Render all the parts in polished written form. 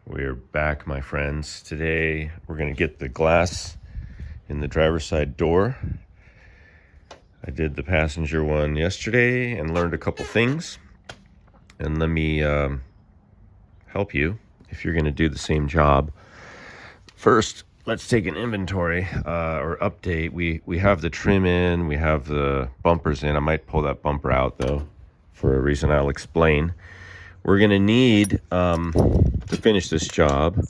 We're back, my friends. Today we're going to get the glass in the driver's side door. I did the passenger one yesterday and learned a couple things. And let me help you if you're going to do the same job. First, let's take an inventory or update. We have the trim in, we have the bumpers in. I might pull that bumper out though for a reason I'll explain. We're going to need, to finish this job,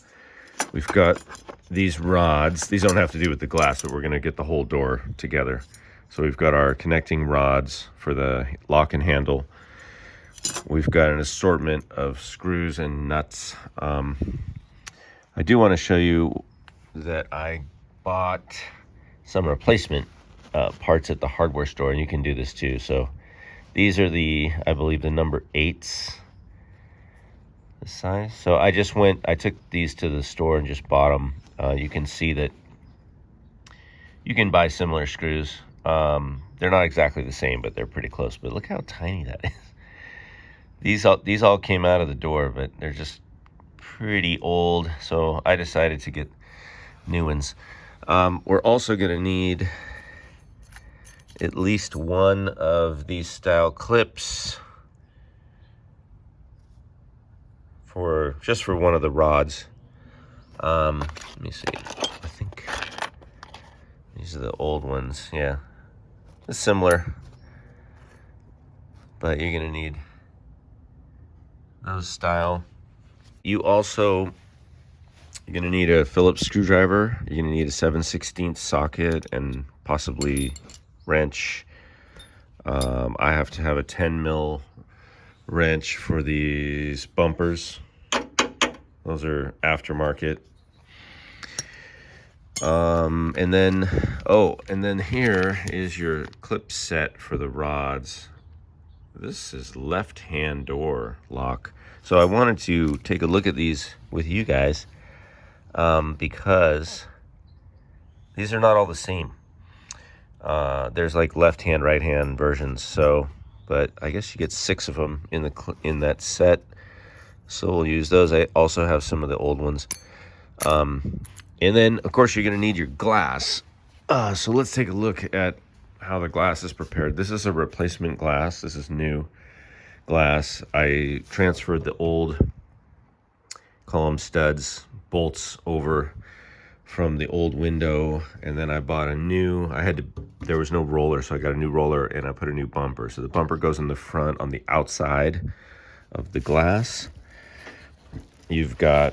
we've got these rods. These don't have to do with the glass, but we're going to get the whole door together. So we've got our connecting rods for the lock and handle. We've got an assortment of screws and nuts. I do want to show you that I bought some replacement parts at the hardware store, and you can do this too. So these are the, I believe, the number 8s. The size. So I took these to the store and just bought them. You can see that you can buy similar screws. They're not exactly the same, but they're pretty close. But look how tiny that is. These all came out of the door, but they're just pretty old. So I decided to get new ones. We're also going to need at least one of these style clips just for one of the rods. Let me see. I think these are the old ones. Yeah, it's similar, but you're gonna need those style. You're gonna need a Phillips screwdriver. You're gonna need a 7/16 socket and possibly wrench. I have to have a 10 mil wrench for these bumpers. Those are aftermarket. And then here is your clip set for the rods. This is left-hand door lock. So I wanted to take a look at these with you guys because these are not all the same. There's like left-hand, right-hand versions. So, but I guess you get 6 of them in that set. So we'll use those. I also have some of the old ones. And then, of course, you're going to need your glass. So let's take a look at how the glass is prepared. This is a replacement glass. This is new glass. I transferred the old column studs, bolts over from the old window, and then I bought there was no roller, so I got a new roller and I put a new bumper. So the bumper goes in the front on the outside of the glass. You've got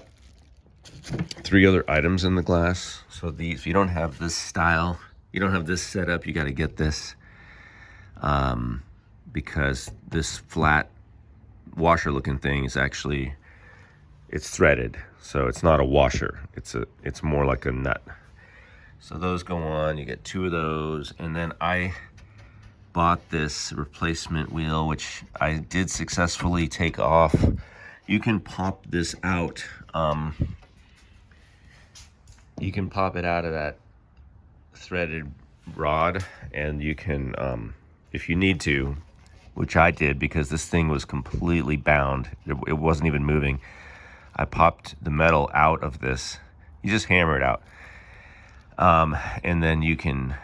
3 other items in the glass. So if you don't have this style, you don't have this setup, you got to get this because this flat washer looking thing is actually, it's threaded. So it's not a washer. It's more like a nut. So those go on. You get 2 of those. And then I bought this replacement wheel, which I did successfully take off. You can pop this out. You can pop it out of that threaded rod, and you can, if you need to, which I did because this thing was completely bound. It wasn't even moving. I popped the metal out of this. You just hammer it out. And then you can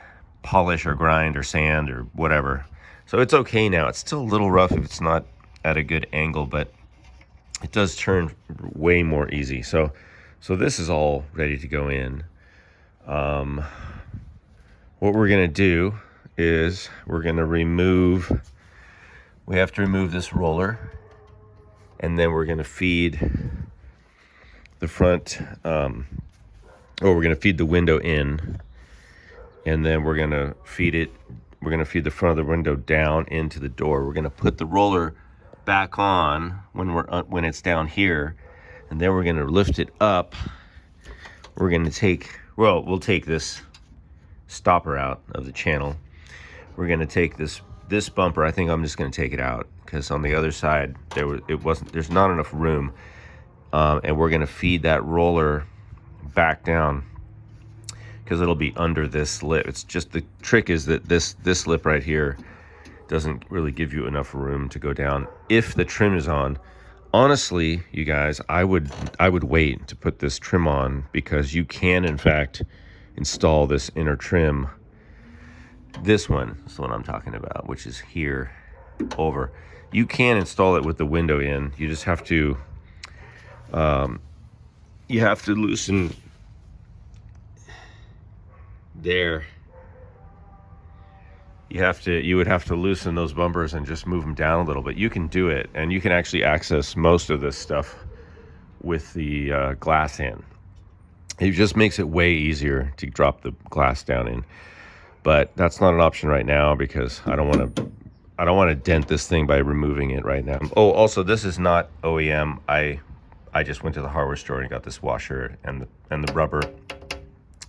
polish or grind or sand or whatever. So it's okay now. It's still a little rough if it's not at a good angle, but it does turn way more easy. So this is all ready to go in. What we're gonna do is we have to remove this roller, and then we're gonna feed the front, we're gonna feed the window in, and then we're gonna feed the front of the window down into the door. We're gonna put the roller back on when it's down here, and then we're gonna lift it up. We'll take this stopper out of the channel. We're gonna take this bumper. I think I'm just gonna take it out because on the other side there's not enough room, and we're gonna feed that roller back down because it'll be under this lip. It's just, the trick is that this lip right here doesn't really give you enough room to go down. If the trim is on, Honestly, you guys, I would wait to put this trim on, because you can in fact install this inner trim. This one is the one I'm talking about, which is here over. You can install it with the window in. You just have to loosen there. You would have to loosen those bumpers and just move them down a little bit. You can do it, and you can actually access most of this stuff with the glass in. It just makes it way easier to drop the glass down in. But that's not an option right now, because I don't want to dent this thing by removing it right now. Oh, also, this is not OEM. I just went to the hardware store and got this washer and the rubber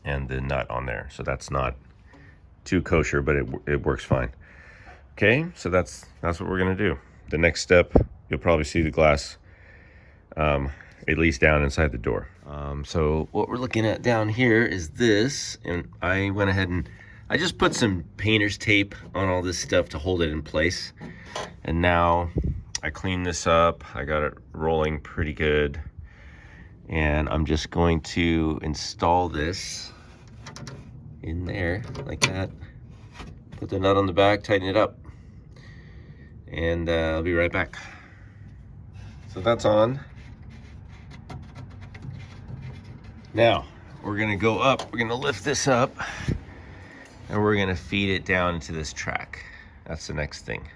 and the nut on there. So that's not too kosher, but it works fine. Okay, so that's what we're gonna do. The next step, you'll probably see the glass at least down inside the door. So what we're looking at down here is this, and I went ahead and I just put some painter's tape on all this stuff to hold it in place. And now I cleaned this up. I got it rolling pretty good. And I'm just going to install this in there like that. Put the nut on the back, tighten it up. And I'll be right back. So that's on. Now, we're gonna go up. We're gonna lift this up, and we're gonna feed it down into this track. That's the next thing.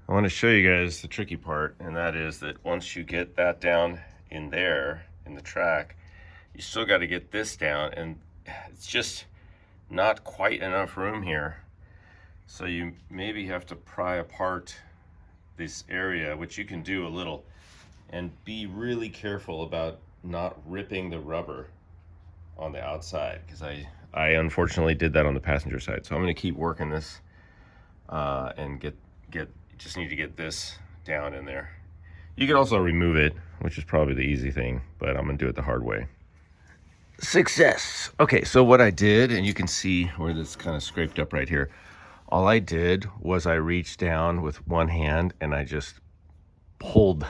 I want to show you guys the tricky part, and that is that once you get that down in there, in the track, you still got to get this down, and it's just not quite enough room here. So you maybe have to pry apart this area, which you can do a little, and be really careful about not ripping the rubber on the outside, because I unfortunately did that on the passenger side. So I'm going to keep working this and just need to get this down in there. You can also remove it, which is probably the easy thing, but I'm going to do it the hard way. Success. Okay, so what I did, and you can see where this kind of scraped up right here. All I did was I reached down with one hand and I just pulled.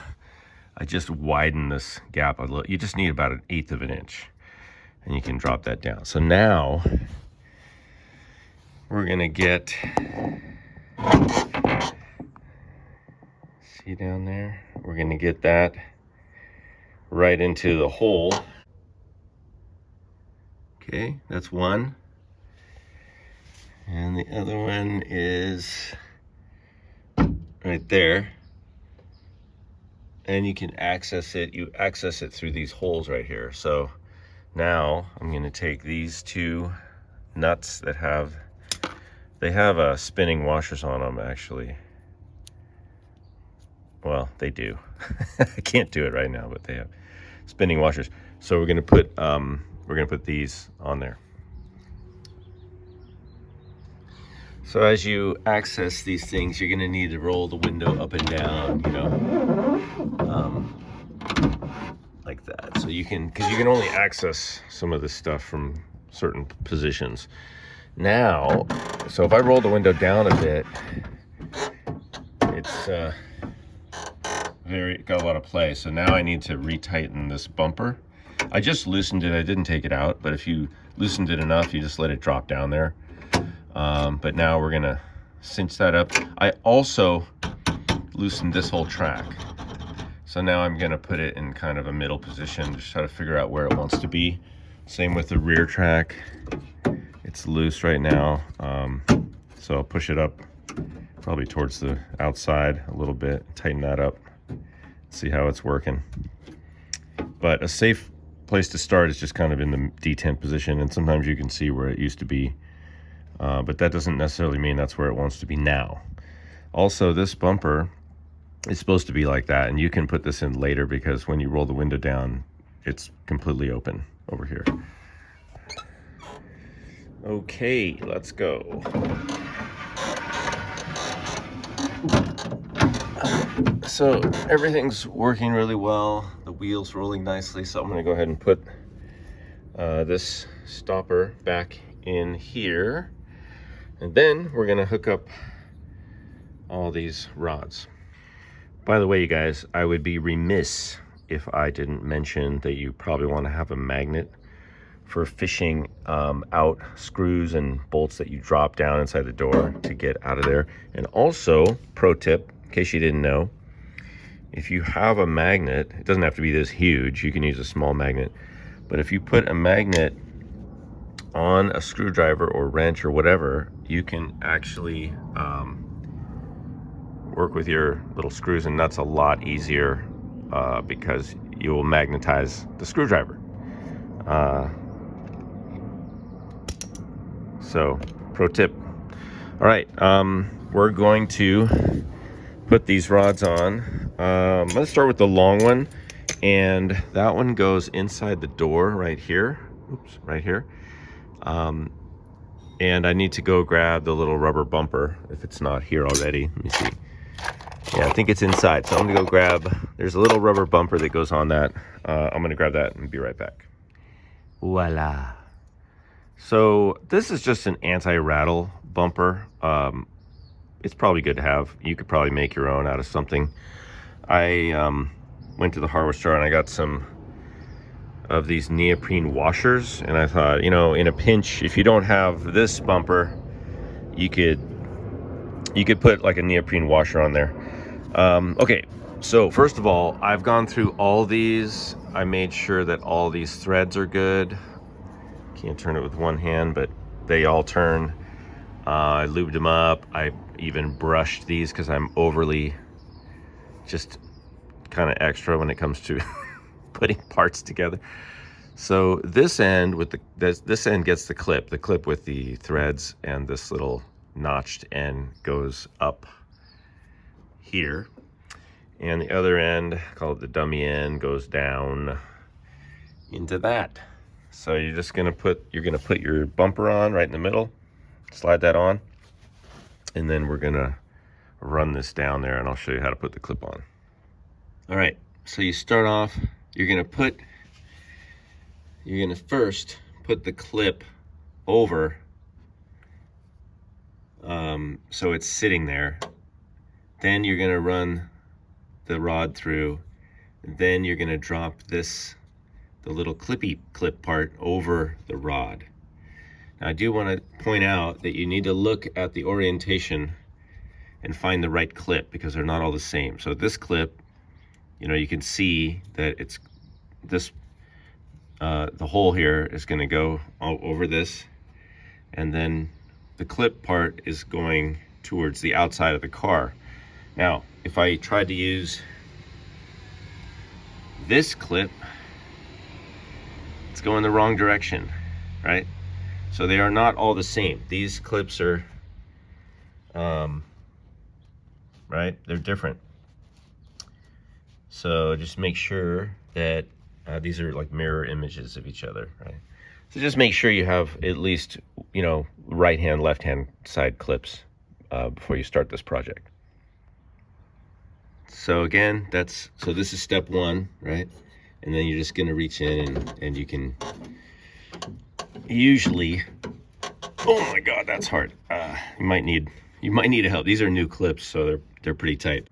I just widened this gap a little. You just need about 1/8 of an inch, and you can drop that down. So now we're gonna get, see down there? We're gonna get that right into the hole. Okay, that's one. And the other one is right there. And you can access it, you access it through these holes right here. So now I'm gonna take these two nuts that have spinning washers on them, actually. Well, they do. I can't do it right now, but they have spinning washers. So we're gonna put these on there. So as you access these things, you're gonna need to roll the window up and down, you know, like that. So you can, because you can only access some of this stuff from certain positions. Now, so if I roll the window down a bit, it's got a lot of play. So now I need to retighten this bumper. I just loosened it, I didn't take it out, but if you loosened it enough, you just let it drop down there. But now we're gonna cinch that up. I also loosened this whole track. So now I'm gonna put it in kind of a middle position, just try to figure out where it wants to be. Same with the rear track. It's loose right now. So I'll push it up probably towards the outside a little bit, tighten that up, see how it's working. But a safe place to start is just kind of in the detent position, and sometimes you can see where it used to be. But that doesn't necessarily mean that's where it wants to be now. Also, this bumper is supposed to be like that, and you can put this in later, because when you roll the window down, it's completely open over here. Okay, let's go. So everything's working really well. The wheel's rolling nicely, so I'm gonna go ahead and put this stopper back in here. And then we're gonna hook up all these rods. By the way, you guys, I would be remiss if I didn't mention that you probably want to have a magnet for fishing out screws and bolts that you drop down inside the door to get out of there. And also, pro tip, in case you didn't know, if you have a magnet, it doesn't have to be this huge, you can use a small magnet, but if you put a magnet on a screwdriver or wrench or whatever, you can actually work with your little screws and nuts a lot easier because you will magnetize the screwdriver. So, pro tip. All right, we're going to put these rods on. Let's start with the long one, and that one goes inside the door right here. Oops, right here. And I need to go grab the little rubber bumper if it's not here already. Let me see. Yeah, I think it's inside. So I'm gonna go grab, there's a little rubber bumper that goes on that. I'm gonna grab that and be right back. Voila. So this is just an anti-rattle bumper. It's probably good to have. You could probably make your own out of something. I went to the hardware store and I got some of these neoprene washers, and I thought, you know, in a pinch, if you don't have this bumper, you could put like a neoprene washer on there. Okay, so first of all, I've gone through all these. I made sure that all these threads are good. Can't turn it with one hand, but they all turn. I lubed them up. I even brushed these because I'm overly just kind of extra when it comes to putting parts together. So this end with this end gets the clip with the threads, and this little notched end goes up here, and the other end, call it the dummy end, goes down into that. So you're just gonna put your bumper on right in the middle, slide that on, and then we're gonna run this down there, and I'll show you how to put the clip on. All right, so you start off, you're gonna first put the clip over, so it's sitting there. Then you're gonna run the rod through, and then you're gonna drop the little clip part over the rod. Now I do want to point out that you need to look at the orientation and find the right clip, because they're not all the same. So this clip, you know, you can see that it's this, the hole here is going to go over this, and then the clip part is going towards the outside of the car. Now, if I tried to use this clip, it's going the wrong direction, right? So they are not all the same. These clips are, right? They're different. So just make sure that these are like mirror images of each other, right? So just make sure you have at least, you know, right hand, left hand side clips before you start this project. So again, so this is step one, right? And then you're just gonna reach in and you can usually, oh my God, that's hard. You might need help. These are new clips, so they're pretty tight.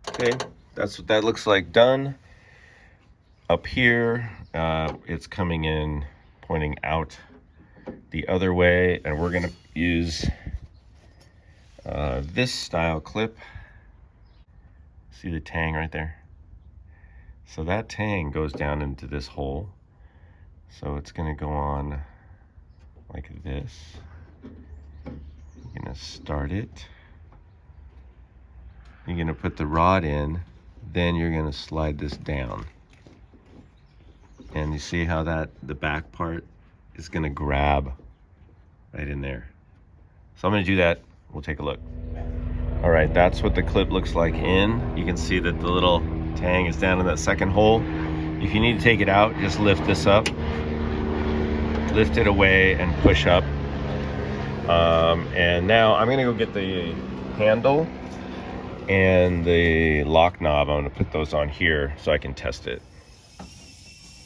Okay, that's what that looks like done. Up here, it's coming in, pointing out the other way, and we're gonna use this style clip. See the tang right there? So that tang goes down into this hole. So it's gonna go on like this. You're gonna start it. You're gonna put the rod in, then you're gonna slide this down. And you see how the back part is gonna grab right in there. So I'm gonna do that, we'll take a look. All right, that's what the clip looks like in. You can see that the little tang is down in that second hole. If you need to take it out, just lift this up. Lift it away and push up. And now I'm gonna go get the handle and the lock knob. I'm gonna put those on here so I can test it.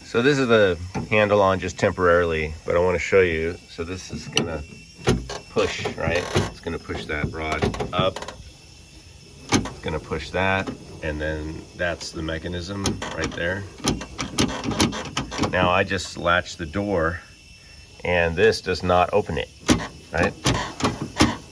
So this is the handle on just temporarily, but I wanna show you. So this is gonna push, right? It's gonna push that rod up. gonna push that, and then that's the mechanism right there. Now I just latch the door, and this does not open it, right?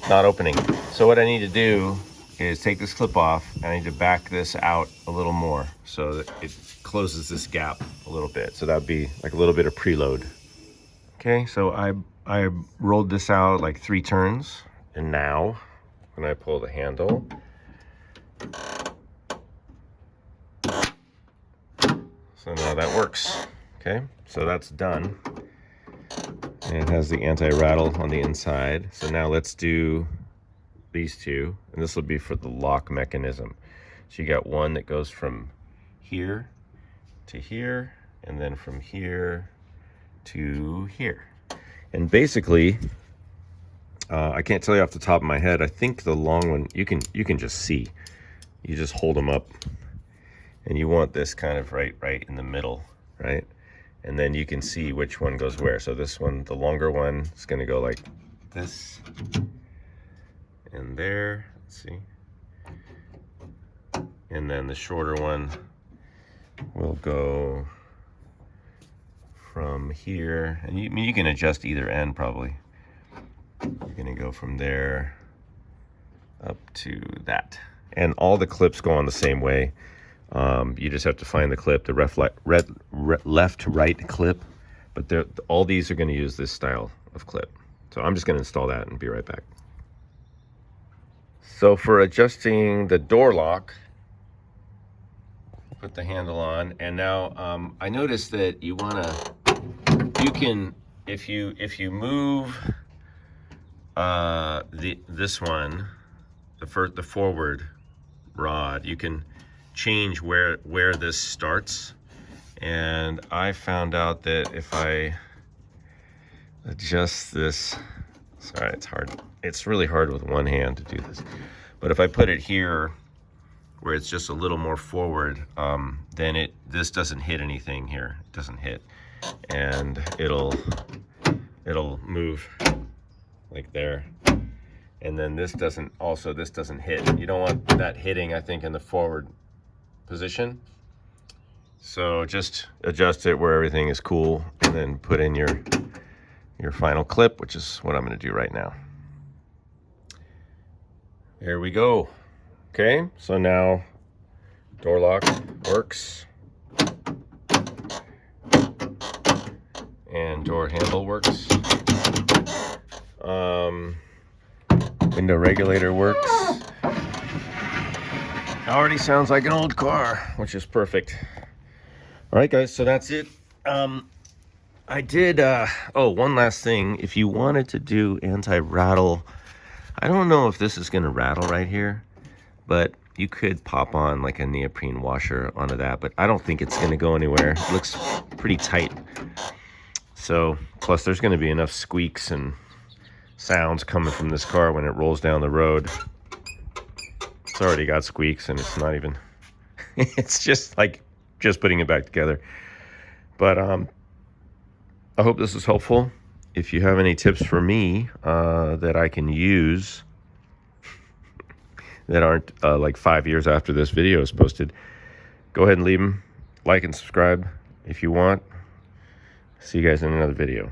Not opening. So what I need to do is take this clip off, and I need to back this out a little more so that it closes this gap a little bit. So that'd be like a little bit of preload. Okay, so I rolled this out like 3 turns, and now when I pull the handle, so now that works. Okay, so that's done. And it has the anti-rattle on the inside. So now let's do these two, and this will be for the lock mechanism. So you got one that goes from here to here, and then from here to here. And basically, I can't tell you off the top of my head. I think the long one, you can just see. You just hold them up, and you want this kind of right in the middle, right? And then you can see which one goes where. So this one, the longer one, is going to go like this and there. Let's see. And then the shorter one will go from here. And you can adjust either end probably. You're going to go from there up to that. And all the clips go on the same way. You just have to find the clip, the left-right clip, but all these are going to use this style of clip. So I'm just going to install that and be right back. So for adjusting the door lock, put the handle on, and now I noticed that you can, if you move this one, the forward rod, you can change where this starts. And I found out that if I adjust this, sorry, it's really hard with one hand to do this, but if I put it here where it's just a little more forward, then this doesn't hit anything here. It doesn't hit, and it'll move like there. And then this doesn't hit. You don't want that hitting, I think, in the forward position. So just adjust it where everything is cool, and then put in your final clip, which is what I'm going to do right now. There we go. Okay, so now door lock works, and door handle works. Window regulator works. Already sounds like an old car, which is perfect. All right, guys, so that's it. I did, one last thing. If you wanted to do anti-rattle, I don't know if this is going to rattle right here, but you could pop on like a neoprene washer onto that, but I don't think it's going to go anywhere. It looks pretty tight. So, plus there's going to be enough squeaks and sounds coming from this car when it rolls down the road. It's already got squeaks, and it's not even, it's just putting it back together. But I hope this is helpful. If you have any tips for me that I can use that aren't like 5 years after this video is posted, go ahead and leave them. Like and subscribe if you want. See you guys in another video.